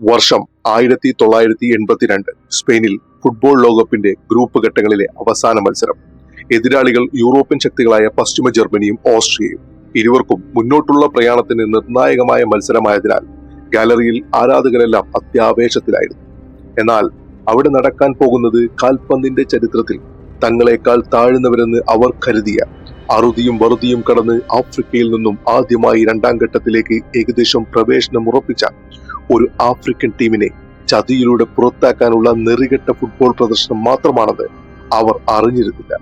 വർഷം 1982 സ്പെയിനിൽ ഫുട്ബോൾ ലോകകപ്പിന്റെ ഗ്രൂപ്പ് ഘട്ടങ്ങളിലെ അവസാന മത്സരം. എതിരാളികൾ യൂറോപ്യൻ ശക്തികളായ പശ്ചിമ ജർമ്മനിയും ഓസ്ട്രിയയും. ഇരുവർക്കും മുന്നോട്ടുള്ള പ്രയാണത്തിന് നിർണായകമായ മത്സരമായതിനാൽ ഗാലറിയിൽ ആരാധകരെല്ലാം അത്യാവേശത്തിലായിരുന്നു. എന്നാൽ അവിടെ നടക്കാൻ പോകുന്നത് കാൽപന്തിന്റെ ചരിത്രത്തിൽ തങ്ങളെക്കാൾ താഴ്ന്നവരെന്ന് അവർ കരുതിയ, അറുതിയും വറുതിയും കടന്ന് ആഫ്രിക്കയിൽ നിന്നും ആദ്യമായി രണ്ടാം ഘട്ടത്തിലേക്ക് ഏകദേശം പ്രവേശനം ഉറപ്പിച്ച ഒരു ആഫ്രിക്കൻ ടീമിനെ ചതിയിലൂടെ പുറത്താക്കാനുള്ള നെറികെട്ട ഫുട്ബോൾ പ്രദർശനം മാത്രമാണെന്ന് അവർ അറിഞ്ഞിരുന്നില്ല.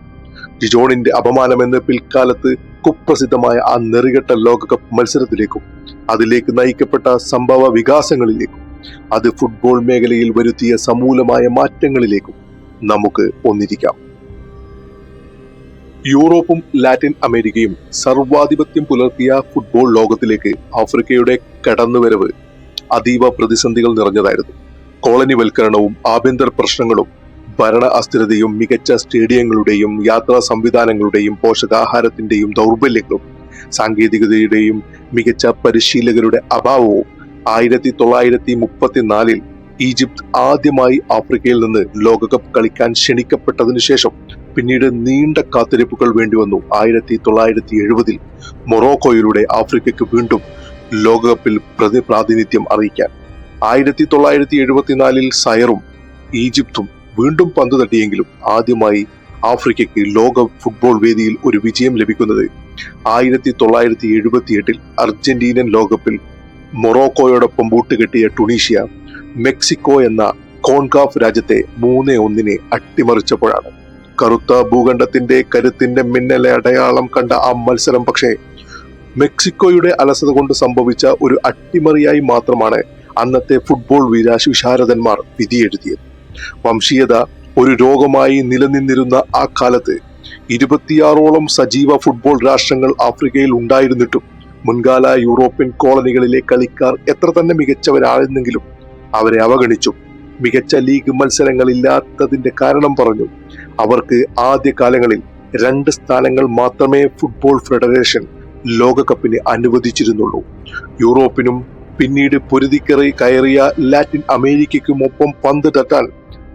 ജിജോണിന്റെ അപമാനമെന്ന് പിൽക്കാലത്ത് കുപ്രസിദ്ധമായ ആ നെറികെട്ട ലോകകപ്പ് മത്സരത്തിലേക്കും അതിലേക്ക് നയിക്കപ്പെട്ട സംഭവ വികാസങ്ങളിലേക്കും അത് ഫുട്ബോൾ മേഖലയിൽ വരുത്തിയ സമൂലമായ മാറ്റങ്ങളിലേക്കും നമുക്ക് ഒന്നിരിക്കാം. യൂറോപ്പും ലാറ്റിൻ അമേരിക്കയും സർവാധിപത്യം പുലർത്തിയ ഫുട്ബോൾ ലോകത്തിലേക്ക് ആഫ്രിക്കയുടെ കടന്നുവരവ് അതീവ പ്രതിസന്ധികൾ നിറഞ്ഞതായിരുന്നു. കോളനിവൽക്കരണവും ആഭ്യന്തര പ്രശ്നങ്ങളും ഭരണ അസ്ഥിരതയും മികച്ച സ്റ്റേഡിയങ്ങളുടെയും യാത്രാ സംവിധാനങ്ങളുടെയും പോഷകാഹാരത്തിന്റെയും ദൗർബല്യങ്ങളും സാങ്കേതികതയുടെയും മികച്ച പരിശീലകരുടെ അഭാവവും 1934 ഈജിപ്ത് ആദ്യമായി ആഫ്രിക്കയിൽ നിന്ന് ലോകകപ്പ് കളിക്കാൻ ക്ഷണിക്കപ്പെട്ടതിനു ശേഷം പിന്നീട് നീണ്ട കാത്തിരിപ്പുകൾ വേണ്ടിവന്നു 1970 മൊറോക്കോയിലൂടെ ആഫ്രിക്കയ്ക്ക് വീണ്ടും ലോകകപ്പിൽ പ്രാതിനിധ്യം അറിയിക്കാൻ. 1974 സയറും ഈജിപ്തും വീണ്ടും പന്ത് തട്ടിയെങ്കിലും ആദ്യമായി ആഫ്രിക്കയ്ക്ക് ലോക ഫുട്ബോൾ വേദിയിൽ ഒരു വിജയം ലഭിക്കുന്നത് 1978 അർജന്റീനൻ ലോകകപ്പിൽ മൊറോക്കോയോടൊപ്പം ബൂട്ടുകെട്ടിയ ടുണീഷ്യ മെക്സിക്കോ എന്ന കോൺകാഫ് രാജ്യത്തെ 3-1 അട്ടിമറിച്ചപ്പോഴാണ്. കറുത്ത ഭൂഖണ്ഡത്തിന്റെ കരുത്തിന്റെ മിന്നലെ അടയാളം കണ്ട ആ മത്സരം പക്ഷേ മെക്സിക്കോയുടെ അലസത കൊണ്ട് സംഭവിച്ച ഒരു അട്ടിമറിയായി മാത്രമാണ് അന്നത്തെ ഫുട്ബോൾ വിശാരദന്മാർ വിധിയെഴുതിയത്. വംശീയത ഒരു രോഗമായി നിലനിന്നിരുന്ന ആ കാലത്ത് 26ഓളം സജീവ ഫുട്ബോൾ രാഷ്ട്രങ്ങൾ ആഫ്രിക്കയിൽ ഉണ്ടായിരുന്നിട്ടും മുൻകാല യൂറോപ്യൻ കോളനികളിലെ കളിക്കാർ എത്ര തന്നെ മികച്ചവരായിരുന്നെങ്കിലും അവരെ അവഗണിച്ചു. മികച്ച ലീഗ് മത്സരങ്ങളില്ലാത്തതിന്റെ കാരണം പറഞ്ഞു. അവർക്ക് ആദ്യ കാലങ്ങളിൽ 2 സ്ഥാനങ്ങൾ മാത്രമേ ഫുട്ബോൾ ഫെഡറേഷൻ ലോകകപ്പിന് അനുവദിച്ചിരുന്നുള്ളൂ. യൂറോപ്പിനും പിന്നീട് കയറിയ ലാറ്റിൻ അമേരിക്കയ്ക്കുമൊപ്പം പന്ത് തട്ടാൻ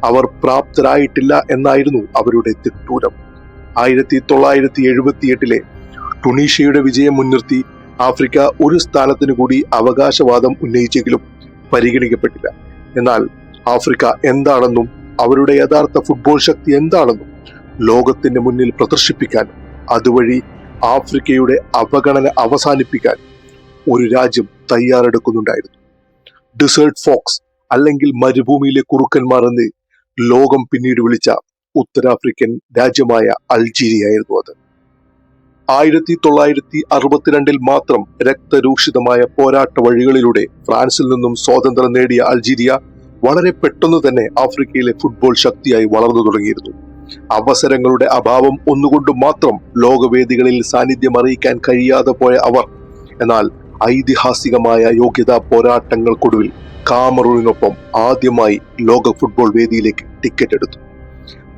അവർ പ്രാപ്തരായിട്ടില്ല എന്നായിരുന്നു അവരുടെ തിട്ടൂരം. 1978 ടുണീഷ്യയുടെ വിജയം മുൻനിർത്തി ആഫ്രിക്ക ഒരു സ്ഥാനത്തിനു കൂടി അവകാശവാദം ഉന്നയിച്ചെങ്കിലും പരിഗണിക്കപ്പെട്ടില്ല. എന്നാൽ ആഫ്രിക്ക എന്താണെന്നും അവരുടെ യഥാർത്ഥ ഫുട്ബോൾ ശക്തി എന്താണെന്നും ലോകത്തിന്റെ മുന്നിൽ പ്രദർശിപ്പിക്കാൻ, അതുവഴി ആഫ്രിക്കയുടെ അവഗണന അവസാനിപ്പിക്കാൻ ഒരു രാജ്യം തയ്യാറെടുക്കുന്നുണ്ടായിരുന്നു. ഡിസേർട്ട് ഫോക്സ് അല്ലെങ്കിൽ മരുഭൂമിയിലെ കുറുക്കന്മാർ എന്ന് ലോകം പിന്നീട് വിളിച്ച ഉത്തരാഫ്രിക്കൻ രാജ്യമായ അൾജീരിയയായിരുന്നു അത്. 1962 മാത്രം രക്തരൂക്ഷിതമായ പോരാട്ട വഴികളിലൂടെ ഫ്രാൻസിൽ നിന്നും സ്വാതന്ത്ര്യം നേടിയ അൾജീരിയ വളരെ പെട്ടെന്ന് തന്നെ ആഫ്രിക്കയിലെ ഫുട്ബോൾ ശക്തിയായി വളർന്നു തുടങ്ങിയിരുന്നു. അവസരങ്ങളുടെ അഭാവം ഒന്നുകൊണ്ട് മാത്രം ലോകവേദികളിൽ സാന്നിധ്യം അറിയിക്കാൻ കഴിയാതെ പോയ അവർ എന്നാൽ ഐതിഹാസികമായ യോഗ്യതാ പോരാട്ടങ്ങൾക്കൊടുവിൽ കാമറൂണിനൊപ്പം ആദ്യമായി ലോക ഫുട്ബോൾ വേദിയിലേക്ക് ടിക്കറ്റ് എടുത്തു.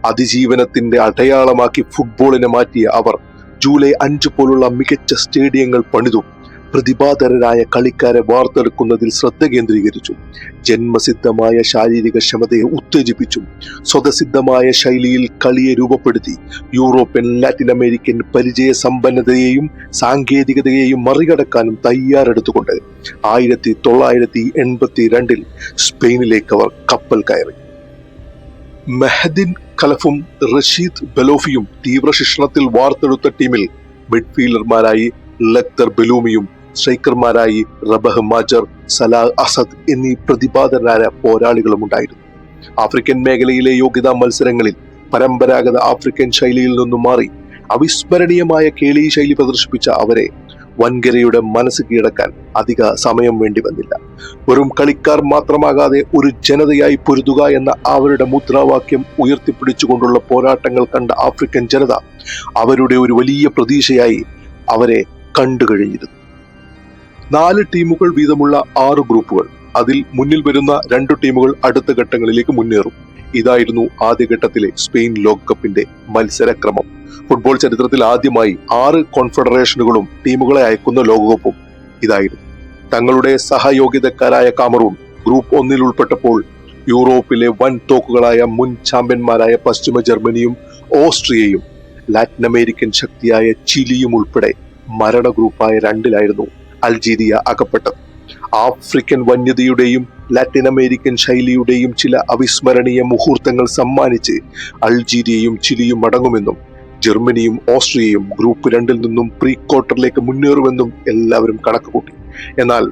അതിജീവനത്തിന്റെ അടയാളമാക്കി ഫുട്ബോളിനെ മാറ്റിയ അവർ ജൂലൈ 5 പോലുള്ള മികച്ച സ്റ്റേഡിയങ്ങൾ പണിതു. പ്രതിഭാധരരായ കളിക്കാരെ വാർത്തെടുക്കുന്നതിൽ ശ്രദ്ധ കേന്ദ്രീകരിച്ചു. ജന്മസിദ്ധമായ ശാരീരിക ക്ഷമതയെ ഉത്തേജിപ്പിച്ചു. സ്വതസിദ്ധമായ ശൈലിയിൽ കളിയെ രൂപപ്പെടുത്തി. യൂറോപ്യൻ ലാറ്റിൻ അമേരിക്കൻ പരിചയ സമ്പന്നതയെയും സാങ്കേതികതയെയും മറികടക്കാനും തയ്യാറെടുത്തുകൊണ്ട് 1982 സ്പെയിനിലേക്ക് അവർ കപ്പൽ കയറി. മെഹദിൻ ഖലഫും റഷീദ് ബലോഫിയും തീവ്ര ശിക്ഷണത്തിൽ വാർത്തെടുത്ത ടീമിൽ മിഡ്ഫീൽഡർമാരായി ലക്തർ ബലൂമിയും സ്ട്രൈക്കർമാരായി റബഹ് മാജർ, സലാഹ് അസദ് എന്നീ പ്രതിഭാധരായ പോരാളികളും ഉണ്ടായിരുന്നു. ആഫ്രിക്കൻ മേഖലയിലെ യോഗ്യതാ മത്സരങ്ങളിൽ പരമ്പരാഗത ആഫ്രിക്കൻ ശൈലിയിൽ നിന്നും മാറി അവിസ്മരണീയമായ കേളി ശൈലി പ്രദർശിപ്പിച്ച അവരെ വൻകരയുടെ മനസ്സ് കീഴടക്കാൻ അധിക സമയം വേണ്ടി വന്നില്ല. വെറും കളിക്കാർ മാത്രമാകാതെ ഒരു ജനതയായി പൊരുതുക എന്ന അവരുടെ മുദ്രാവാക്യം ഉയർത്തിപ്പിടിച്ചുകൊണ്ടുള്ള പോരാട്ടങ്ങൾ കണ്ട ആഫ്രിക്കൻ ജനത അവരുടെ ഒരു വലിയ പ്രതീക്ഷയായി അവരെ കണ്ടു കഴിഞ്ഞിരുന്നു. 4 ടീമുകൾ വീതമുള്ള 6 ഗ്രൂപ്പുകൾ. അതിൽ മുന്നിൽ വരുന്ന 2 ടീമുകൾ അടുത്ത ഘട്ടങ്ങളിലേക്ക് മുന്നേറും. ഇതായിരുന്നു ആദ്യഘട്ടത്തിലെ സ്പെയിൻ ലോകകപ്പിന്റെ മത്സരക്രമം. ഫുട്ബോൾ ചരിത്രത്തിൽ ആദ്യമായി 6 കോൺഫെഡറേഷനുകളും ടീമുകളെ അയക്കുന്ന ലോകകപ്പും ഇതായിരുന്നു. തങ്ങളുടെ സഹയോഗ്യതക്കാരായ കാമറൂൺ, ഗ്രൂപ്പ് 1 ഉൾപ്പെട്ടപ്പോൾ യൂറോപ്പിലെ വൻ തോക്കുകളായ മുൻ ചാമ്പ്യന്മാരായ പശ്ചിമ ജർമ്മനിയും ഓസ്ട്രിയയും ലാറ്റിൻ അമേരിക്കൻ ശക്തിയായ ചിലിയും ഉൾപ്പെടെ മരണ ഗ്രൂപ്പായ 2 അൾജീരിയ അകപ്പെട്ടത്. ആഫ്രിക്കൻ വന്യതയുടെയും ലാറ്റിൻ അമേരിക്കൻ ശൈലിയുടെയും ചില അവിസ്മരണീയ മുഹൂർത്തങ്ങൾ സമ്മാനിച്ച് അൾജീരിയയും ചിലിയും അടങ്ങുമെന്നും ജർമ്മനിയും ഓസ്ട്രിയയും ഗ്രൂപ്പ് 2 നിന്നും പ്രീ ക്വാർട്ടറിലേക്ക് മുന്നേറുമെന്നും എല്ലാവരും കണക്കുകൂട്ടി. എന്നാൽ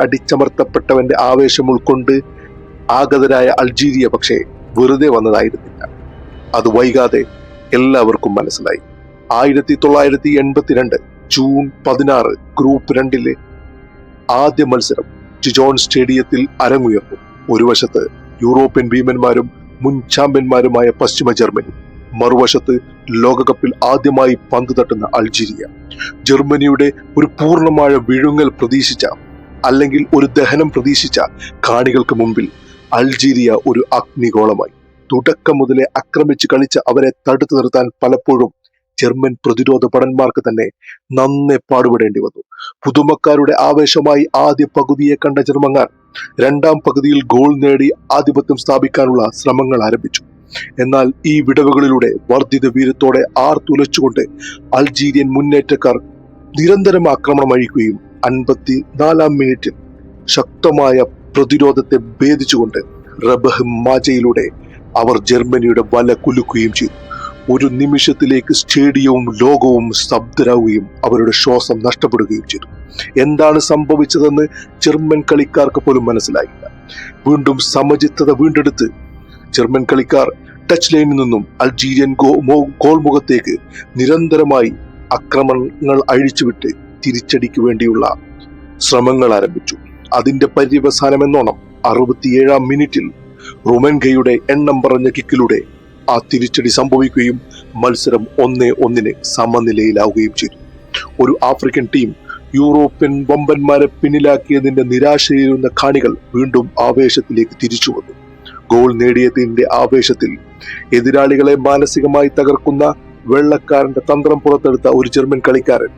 അടിച്ചമർത്തപ്പെട്ടവന്റെ ആവേശം ഉൾക്കൊണ്ട് ആഗതരായ അൾജീരിയ പക്ഷേ വെറുതെ വന്നതായിരുന്നില്ല. അത് വൈകാതെ എല്ലാവർക്കും മനസ്സിലായി. 1982 ജൂൺ 16 ഗ്രൂപ്പ് 2 ആദ്യ മത്സരം ജിജോൺ സ്റ്റേഡിയത്തിൽ അരങ്ങുയർന്നു. ഒരു വശത്ത് യൂറോപ്യൻ ഭീമന്മാരും മുൻ ചാമ്പ്യന്മാരുമായ പശ്ചിമ ജർമ്മനി, മറുവശത്ത് ലോകകപ്പിൽ ആദ്യമായി പന്ത് തട്ടുന്ന അൾജീരിയ. ജർമ്മനിയുടെ ഒരു പൂർണ്ണമായ വിഴുങ്ങൽ പ്രതീക്ഷിച്ച, അല്ലെങ്കിൽ ഒരു ദഹനം പ്രതീക്ഷിച്ച കാണികൾക്ക് മുമ്പിൽ അൾജീരിയ ഒരു അഗ്നിഗോളമായി. തുടക്കം മുതലേ ആക്രമിച്ച് കളിച്ച് അവരെ തടുത്തു നിർത്താൻ പലപ്പോഴും ജർമ്മൻ പ്രതിരോധ ഭടന്മാർക്ക് തന്നെ നന്നെ പാടുപെടേണ്ടി വന്നു. പുതുമക്കാരുടെ ആവേശമായി ആദ്യ പകുതിയെ കണ്ട ജർമ്മൻകാർ രണ്ടാം പകുതിയിൽ ഗോൾ നേടി ആധിപത്യം സ്ഥാപിക്കാനുള്ള ശ്രമങ്ങൾ ആരംഭിച്ചു. എന്നാൽ ഈ വിടവുകളിലൂടെ വർദ്ധിത വീര്യത്തോടെ ആർത്തുലച്ചുകൊണ്ട് അൾജീരിയൻ മുന്നേറ്റക്കാർ നിരന്തരം ആക്രമണം അഴിക്കുകയും 54-ാം മിനിറ്റിൽ ശക്തമായ പ്രതിരോധത്തെ ഭേദിച്ചുകൊണ്ട് റബഹ് മാജയിലൂടെ അവർ ജർമ്മനിയുടെ വല കുലുക്കുകയും ചെയ്തു. ഒരു നിമിഷത്തിലേക്ക് സ്റ്റേഡിയവും ലോകവും സ്തബ്ധരാകുകയും അവരുടെ ശ്വാസം നഷ്ടപ്പെടുകയും ചെയ്തു. എന്താണ് സംഭവിച്ചതെന്ന് ജർമ്മൻ കളിക്കാർക്ക് പോലും മനസ്സിലായില്ല. വീണ്ടും സമചിത്തത വീണ്ടെടുത്ത് ജർമ്മൻ കളിക്കാർ ടച്ച് ലൈനിൽ നിന്നും അൾജീരിയൻ ഗോൾമുഖത്തേക്ക് നിരന്തരമായി ആക്രമണങ്ങൾ അഴിച്ചുവിട്ട് തിരിച്ചടിക്ക് വേണ്ടിയുള്ള ശ്രമങ്ങൾ ആരംഭിച്ചു. അതിന്റെ പര്യവസാനമെന്നോണം 67-ാം മിനിറ്റിൽ റുമൻഗയുടെ എണ്ണം പറഞ്ഞ കിക്കിലൂടെ ആ തിരിച്ചടി സംഭവിക്കുകയും മത്സരം 1-1 സമനിലയിലാവുകയും ചെയ്തു. ഒരു ആഫ്രിക്കൻ ടീം യൂറോപ്യൻ വമ്പന്മാരെ പിന്നിലാക്കിയതിന്റെ നിരാശയിലുന്ന കാണികൾ വീണ്ടും ആവേശത്തിലേക്ക് തിരിച്ചു വന്നു. ഗോൾ നേടിയതിന്റെ ആവേശത്തിൽ എതിരാളികളെ മാനസികമായി തകർക്കുന്ന വെള്ളക്കാരന്റെ തന്ത്രം പുറത്തെടുത്ത ഒരു ജർമ്മൻ കളിക്കാരൻ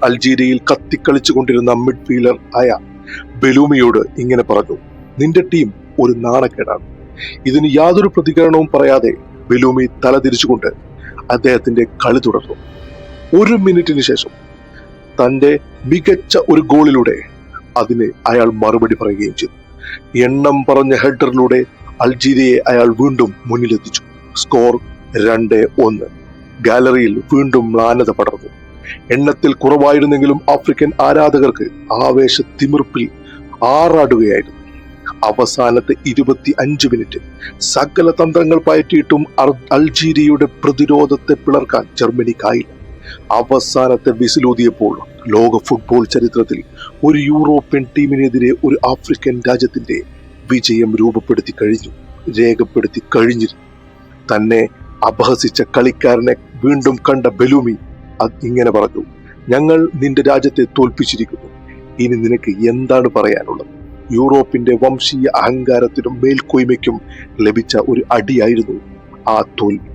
അൾജീരിയയിൽ കത്തിക്കളിച്ചുകൊണ്ടിരുന്ന മിഡ്ഫീൽഡർ ആയ ബെലൂമിയോട് ഇങ്ങനെ പറഞ്ഞു: നിന്റെ ടീം ഒരു നാണക്കേടാണ്. ഇതിന് യാതൊരു പ്രതികരണവും പറയാതെ ബെലൂമി തലതിരിച്ചുകൊണ്ട് അദ്ദേഹത്തിന്റെ കളി തുടർന്നു. 1 മിനിറ്റിന് ശേഷം തന്റെ മികച്ച ഒരു ഗോളിലൂടെ അതിന് അയാൾ മറുപടി പറയുകയും ചെയ്തു. എണ്ണം പറഞ്ഞ ഹെഡറിലൂടെ അൾജീരിയയെ അയാൾ വീണ്ടും മുന്നിലെത്തിച്ചു. സ്കോർ 2-1. ഗാലറിയിൽ വീണ്ടും മ്ലാനത പടർന്നു. എണ്ണത്തിൽ കുറവായിരുന്നെങ്കിലും ആഫ്രിക്കൻ ആരാധകർക്ക് ആവേശ തിമിർപ്പിൽ ആറാടുകയായിരുന്നു. അവസാനത്തെ 25 മിനിറ്റ് സകല തന്ത്രങ്ങൾ പയറ്റിയിട്ടും അൾജീരിയയുടെ പ്രതിരോധത്തെ പിളർക്കാൻ ജർമ്മനിക്കായില്ല. അവസാനത്തെ വിസിലൂതിയപ്പോൾ ലോക ഫുട്ബോൾ ചരിത്രത്തിൽ ഒരു യൂറോപ്യൻ ടീമിനെതിരെ ഒരു ആഫ്രിക്കൻ രാജ്യത്തിന്റെ വിജയം രേഖപ്പെടുത്തി കഴിഞ്ഞിരുന്നു. തന്നെ അപഹസിച്ച കളിക്കാരനെ വീണ്ടും കണ്ട ബെലൂമി ഇങ്ങനെ പറഞ്ഞു: ഞങ്ങൾ നിന്റെ രാജ്യത്തെ തോൽപ്പിച്ചിരിക്കുന്നു. ഇനി നിനക്ക് എന്താണ് പറയാനുള്ളത്? യൂറോപ്പിന്റെ വംശീയ അഹങ്കാരത്തിനും മേൽക്കോയ്മയ്ക്കും ലഭിച്ച ഒരു അടിയായിരുന്നു ആ തോൽവി.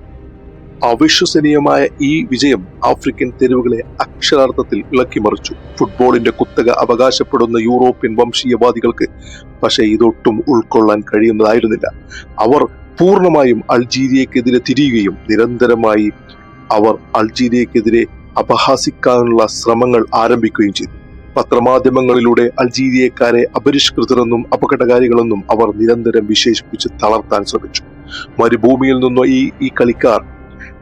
അവിശ്വസനീയമായ ഈ വിജയം ആഫ്രിക്കൻ തെരുവുകളെ അക്ഷരാർത്ഥത്തിൽ ഇളക്കിമറിച്ചു. ഫുട്ബോളിന്റെ കുത്തക അവകാശപ്പെടുന്ന യൂറോപ്യൻ വംശീയവാദികൾക്ക് പക്ഷേ ഇതൊട്ടും ഉൾക്കൊള്ളാൻ കഴിയുന്നതായിരുന്നില്ല. അവർ പൂർണ്ണമായും അൾജീരിയക്കെതിരെ തിരിയുകയും നിരന്തരമായി അവർ അൾജീരിയക്കെതിരെ അപഹാസിക്കാനുള്ള ശ്രമങ്ങൾ ആരംഭിക്കുകയും ചെയ്തു. പത്രമാധ്യമങ്ങളിലൂടെ അൾജീരിയക്കാരെ അപരിഷ്കൃതരെന്നും അപകടകാരികളെന്നും അവർ നിരന്തരം വിശേഷിപ്പിച്ച് തളർത്താൻ ശ്രമിച്ചു. മരുഭൂമിയിൽ നിന്നോ ഈ കളിക്കാർ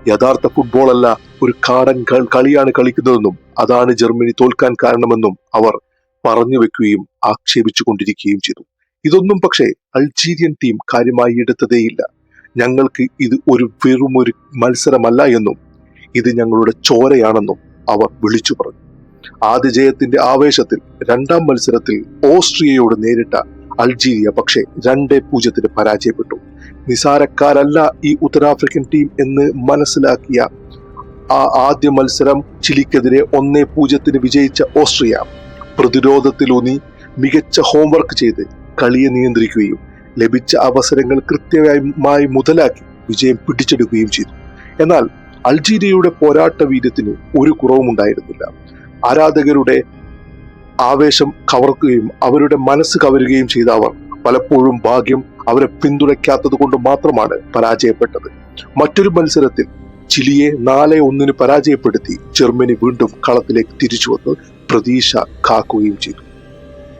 യഥാർത്ഥ ഫുട്ബോൾ അല്ല, ഒരു കാടൻ കളിയാണ് കളിക്കുന്നതെന്നും അതാണ് ജർമ്മനി തോൽക്കാൻ കാരണമെന്നും അവർ പറഞ്ഞു വെക്കുകയും ആക്ഷേപിച്ചു കൊണ്ടിരിക്കുകയും ചെയ്തു. ഇതൊന്നും പക്ഷേ അൾജീരിയൻ ടീം കാര്യമായി എടുത്തതേയില്ല. ഞങ്ങൾക്ക് ഇത് വെറുമൊരു മത്സരമല്ല എന്നും ഇത് ഞങ്ങളുടെ ചോരയാണെന്നും അവർ വിളിച്ചു പറഞ്ഞു. ആദ്യ ജയത്തിന്റെ ആവേശത്തിൽ രണ്ടാം മത്സരത്തിൽ ഓസ്ട്രിയയോട് നേരിട്ട അൾജീരിയ പക്ഷേ 2-0 പരാജയപ്പെട്ടു. നിസാരക്കാരല്ല ഈ ഉത്തരാഫ്രിക്കൻ ടീം എന്ന് മനസ്സിലാക്കിയ ആ ആദ്യ മത്സരം ചിലിക്കെതിരെ 1-0 വിജയിച്ച ഓസ്ട്രിയ പ്രതിരോധത്തിലൂന്നി മികച്ച ഹോംവർക്ക് ചെയ്ത് കളിയെ നിയന്ത്രിക്കുകയും ലഭിച്ച അവസരങ്ങൾ കൃത്യമായി മുതലാക്കി വിജയം പിടിച്ചെടുക്കുകയും ചെയ്തു. എന്നാൽ അൾജീരിയയുടെ പോരാട്ട വീര്യത്തിന് ഒരു കുറവും ഉണ്ടായിരുന്നില്ല. ആരാധകരുടെ ആവേശം കവർക്കുകയും അവരുടെ മനസ്സ് കവരുകയും ചെയ്ത അവർ പലപ്പോഴും ഭാഗ്യം അവരെ പിന്തുണയ്ക്കാത്തത് കൊണ്ട് മാത്രമാണ് പരാജയപ്പെട്ടത്. മറ്റൊരു മത്സരത്തിൽ ചിലിയെ 4-1 പരാജയപ്പെടുത്തി ജർമ്മനി വീണ്ടും കളത്തിലേക്ക് തിരിച്ചു വന്ന് പ്രതീക്ഷ കാക്കുകയും ചെയ്തു.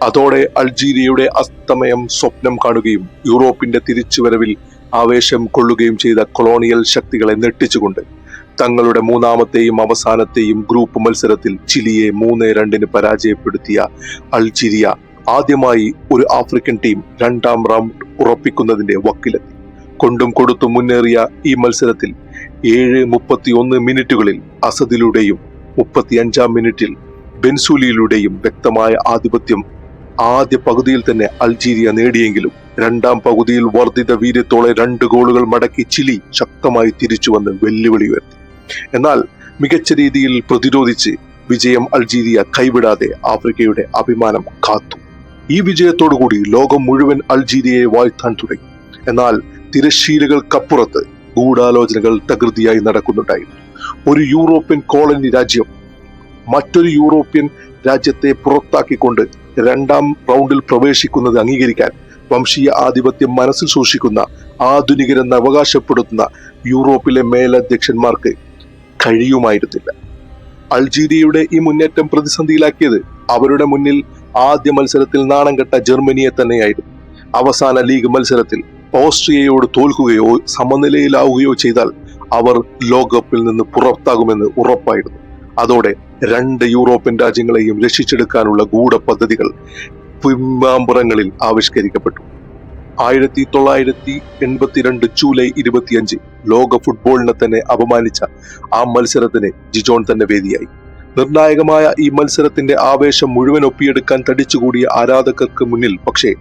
അതോടെ അൾജീരിയയുടെ അസ്തമയം സ്വപ്നം കാണുകയും യൂറോപ്പിന്റെ തിരിച്ചുവരവിൽ ആവേശം കൊള്ളുകയും ചെയ്ത കൊളോണിയൽ ശക്തികളെ ഞെട്ടിച്ചുകൊണ്ട് തങ്ങളുടെ മൂന്നാമത്തെയും അവസാനത്തെയും ഗ്രൂപ്പ് മത്സരത്തിൽ ചിലിയെ 3-2 പരാജയപ്പെടുത്തിയ അൾജീരിയ ആദ്യമായി ഒരു ആഫ്രിക്കൻ ടീം 2ാം റൗണ്ട് ഉറപ്പിക്കുന്നതിന്റെ വക്കിലെത്തി. കൊണ്ടും കൊടുത്തും മുന്നേറിയ ഈ മത്സരത്തിൽ 7:31 മിനിറ്റുകളിൽ അസദിലൂടെയും 35ാം മിനിറ്റിൽ ബെൻസൂലിയിലൂടെയും വ്യക്തമായ ആധിപത്യം ആദ്യ പകുതിയിൽ തന്നെ അൾജീരിയ നേടിയെങ്കിലും 2ാം പകുതിയിൽ വർദ്ധിത വീര്യത്തോടെ 2 ഗോളുകൾ മടക്കി ചിലി ശക്തമായി തിരിച്ചുവന്ന് വെല്ലുവിളി ഉയർത്തി. എന്നാൽ മികച്ച രീതിയിൽ പ്രതിരോധിച്ച് വിജയം അൾജീരിയ കൈവിടാതെ ആഫ്രിക്കയുടെ അഭിമാനം കാത്തു. ഈ വിജയത്തോടുകൂടി ലോകം മുഴുവൻ അൾജീരിയയെ വാഴ്ത്താൻ തുടങ്ങി. എന്നാൽ തിരശ്ശീലകൾക്കപ്പുറത്ത് ഗൂഢാലോചനകൾ തകൃതിയായി നടക്കുന്നുണ്ടായിരുന്നു. ഒരു യൂറോപ്യൻ കോളനി രാജ്യം മറ്റൊരു യൂറോപ്യൻ രാജ്യത്തെ പുറത്താക്കിക്കൊണ്ട് 2ാം റൗണ്ടിൽ പ്രവേശിക്കുന്നത് അംഗീകരിക്കാൻ വംശീയ ആധിപത്യം മനസ്സിൽ സൂക്ഷിക്കുന്ന ആധുനികരെന്ന് അവകാശപ്പെടുത്തുന്ന യൂറോപ്പിലെ മേലധ്യക്ഷന്മാർക്ക് കഴിയുമായിരുന്നില്ല. അൾജീരിയയുടെ ഈ മുന്നേറ്റം പ്രതിസന്ധിയിലാക്കിയത് അവരുടെ മുന്നിൽ ആദ്യ മത്സരത്തിൽ നാണം കെട്ട ജർമ്മനിയെ തന്നെയായിരുന്നു. അവസാന ലീഗ് മത്സരത്തിൽ ഓസ്ട്രിയയോട് തോൽക്കുകയോ സമനിലയിലാവുകയോ ചെയ്താൽ അവർ ലോകകപ്പിൽ നിന്ന് പുറത്താകുമെന്ന് ഉറപ്പായിരുന്നു. അതോടെ 2 യൂറോപ്യൻ രാജ്യങ്ങളെയും രക്ഷിച്ചെടുക്കാനുള്ള ഗൂഢപദ്ധതികൾ പിന്നാമ്പുറങ്ങളിൽ ആവിഷ്കരിക്കപ്പെട്ടു. 1982 ജൂലൈ 25 ലോക ഫുട്ബോളിനെ തന്നെ അപമാനിച്ച ആ മത്സരത്തിന് ജിജോൺ തന്നെ വേദിയായി. നിർണായകമായ ഈ മത്സരത്തിന്റെ ആവേശം മുഴുവൻ ഒപ്പിയെടുക്കാൻ തടിച്ചുകൂടിയ ആരാധകർക്ക് മുന്നിൽ പക്ഷേ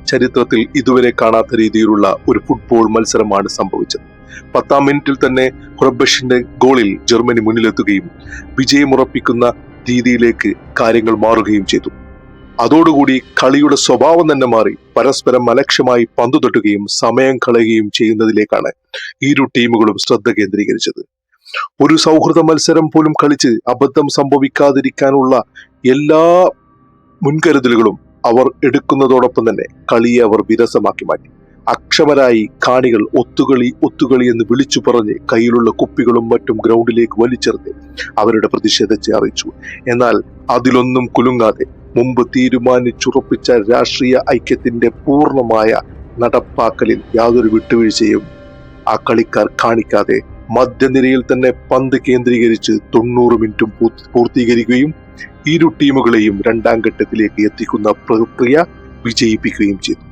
ചരിത്രത്തിൽ ഇതുവരെ കാണാത്ത രീതിയിലുള്ള ഒരു ഫുട്ബോൾ മത്സരമാണ് സംഭവിച്ചത്. 10ാം മിനിറ്റിൽ തന്നെ ഹൊർബഷിന്റെ ഗോളിൽ ജർമ്മനി മുന്നിലെത്തുകയും വിജയമുറപ്പിക്കുന്ന രീതിയിലേക്ക് കാര്യങ്ങൾ മാറുകയും ചെയ്തു. അതോടുകൂടി കളിയുടെ സ്വഭാവം തന്നെ മാറി പരസ്പരം അലക്ഷ്യമായി പന്തു തട്ടുകയും സമയം കളയുകയും ചെയ്യുന്നതിലേക്കാണ് ഇരു ടീമുകളും ശ്രദ്ധ കേന്ദ്രീകരിച്ചത്. ഒരു സൗഹൃദ മത്സരം പോലും കളിച്ച് അബദ്ധം സംഭവിക്കാതിരിക്കാനുള്ള എല്ലാ മുൻകരുതലുകളും അവർ എടുക്കുന്നതോടൊപ്പം തന്നെ കളിയെ അവർ വിരസമാക്കി മാറ്റി. അക്ഷമരായി കാണികൾ ഒത്തുകളി എന്ന് വിളിച്ചു പറഞ്ഞ് കയ്യിലുള്ള കുപ്പികളും മറ്റും ഗ്രൗണ്ടിലേക്ക് വലിച്ചെറിഞ്ഞ് അവരുടെ പ്രതിഷേധത്തെ അറിയിച്ചു. എന്നാൽ അതിലൊന്നും കുലുങ്ങാതെ മുമ്പ് തീരുമാനിച്ചുറപ്പിച്ച രാഷ്ട്രീയ ഐക്യത്തിന്റെ പൂർണ്ണമായ നടപ്പാക്കലിൽ യാതൊരു വിട്ടുവീഴ്ചയും ആ കളിക്കാർ കാണിക്കാതെ മധ്യനിരയിൽ തന്നെ പന്ത് കേന്ദ്രീകരിച്ച് 90 മിനിറ്റും പൂർത്തീകരിക്കുകയും ഇരു ടീമുകളെയും 2ാം ഘട്ടത്തിലേക്ക് എത്തിക്കുന്ന പ്രക്രിയ വിജയിപ്പിക്കുകയും ചെയ്തു.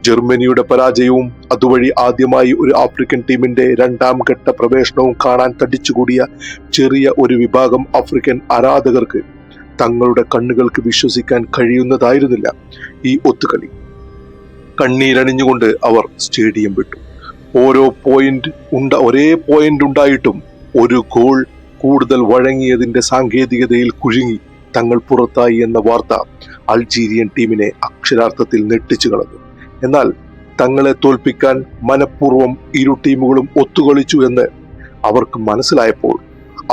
ജർമ്മനിയുടെ പരാജയവും അതുവഴി ആദ്യമായി ഒരു ആഫ്രിക്കൻ ടീമിന്റെ 2ാം ഘട്ട പ്രവേശനവും കാണാൻ തടിച്ചുകൂടിയ ചെറിയ ഒരു വിഭാഗം ആഫ്രിക്കൻ ആരാധകർക്ക് തങ്ങളുടെ കണ്ണുകൾക്ക് വിശ്വസിക്കാൻ കഴിയുന്നതായിരുന്നില്ല ഈ ഒത്തുകളി. കണ്ണീരണിഞ്ഞുകൊണ്ട് അവർ സ്റ്റേഡിയം വിട്ടു. ഒരേ പോയിന്റ് ഉണ്ടായിട്ടും ഒരു ഗോൾ കൂടുതൽ വഴങ്ങിയതിന്റെ സാങ്കേതികതയിൽ കുഴുങ്ങി തങ്ങൾ പുറത്തായി എന്ന വാർത്ത അൾജീരിയൻ ടീമിനെ അക്ഷരാർത്ഥത്തിൽ ഞെട്ടിച്ചു കളഞ്ഞു. എന്നാൽ തങ്ങളെ തോൽപ്പിക്കാൻ മനഃപൂർവ്വം ഇരു ടീമുകളും ഒത്തുകളിച്ചു എന്ന് അവർക്ക് മനസ്സിലായപ്പോൾ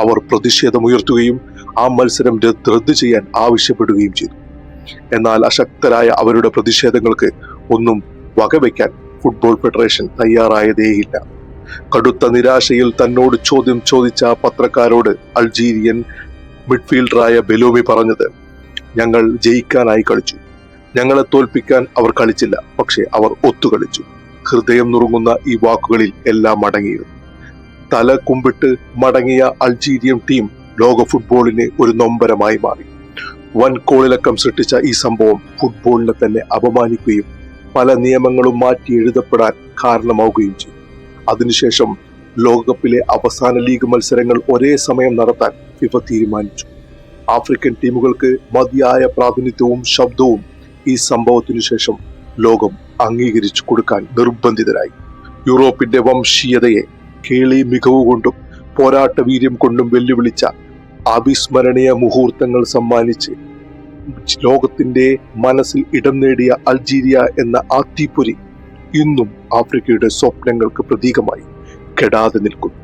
അവർ പ്രതിഷേധമുയർത്തുകയും ആ മത്സരം റദ്ദ് ചെയ്യാൻ ആവശ്യപ്പെടുകയും ചെയ്തു. എന്നാൽ അശക്തരായ അവരുടെ പ്രതിഷേധങ്ങൾക്ക് ഒന്നും വകവയ്ക്കാൻ ഫുട്ബോൾ ഫെഡറേഷൻ തയ്യാറായതേയില്ല. കടുത്ത നിരാശയിൽ തന്നോട് ചോദ്യം ചോദിച്ച പത്രക്കാരോട് അൾജീരിയൻ മിഡ്ഫീൽഡറായ ബെലോമി പറഞ്ഞത്, ഞങ്ങൾ ജയിക്കാനായി കളിച്ചു, ഞങ്ങളെ തോൽപ്പിക്കാൻ അവർ കളിച്ചില്ല, പക്ഷെ അവർ ഒത്തുകളിച്ചു. ഹൃദയം നുറുങ്ങുന്ന ഈ വാക്കുകളിൽ എല്ലാം അടങ്ങിയിരുന്നു. തല കുമ്പിട്ട് മടങ്ങിയ അൾജീരിയൻ ടീം ലോക ഫുട്ബോളിന് ഒരു നൊമ്പരമായി മാറി. വൻ കോളിളക്കം സൃഷ്ടിച്ച ഈ സംഭവം ഫുട്ബോളിനെ തന്നെ അപമാനിക്കുകയും പല നിയമങ്ങളും മാറ്റി എഴുതപ്പെടാൻ കാരണമാവുകയും ചെയ്തു. അതിനുശേഷം ലോകകപ്പിലെ അവസാന ലീഗ് മത്സരങ്ങൾ ഒരേ സമയം നടത്താൻ ഫിഫ തീരുമാനിച്ചു. ആഫ്രിക്കൻ ടീമുകൾക്ക് മതിയായ പ്രാതിനിധ്യവും ശബ്ദവും ഈ സംഭവത്തിനു ശേഷം ലോകം അംഗീകരിച്ചു കൊടുക്കാൻ നിർബന്ധിതരായി. യൂറോപ്പിന്റെ വംശീയതയെ കേളി മികവുകൊണ്ടും പോരാട്ട വീര്യം കൊണ്ടും വെല്ലുവിളിച്ച അവിസ്മരണീയ മുഹൂർത്തങ്ങൾ സമ്മാനിച്ച് ലോകത്തിന്റെ മനസ്സിൽ ഇടം നേടിയ അൾജീരിയ എന്ന ആ തീപ്പൊരി ഇന്നും ആഫ്രിക്കയുടെ സ്വപ്നങ്ങൾക്ക് പ്രതീകമായി കെടാതെ നിൽക്കുന്നു.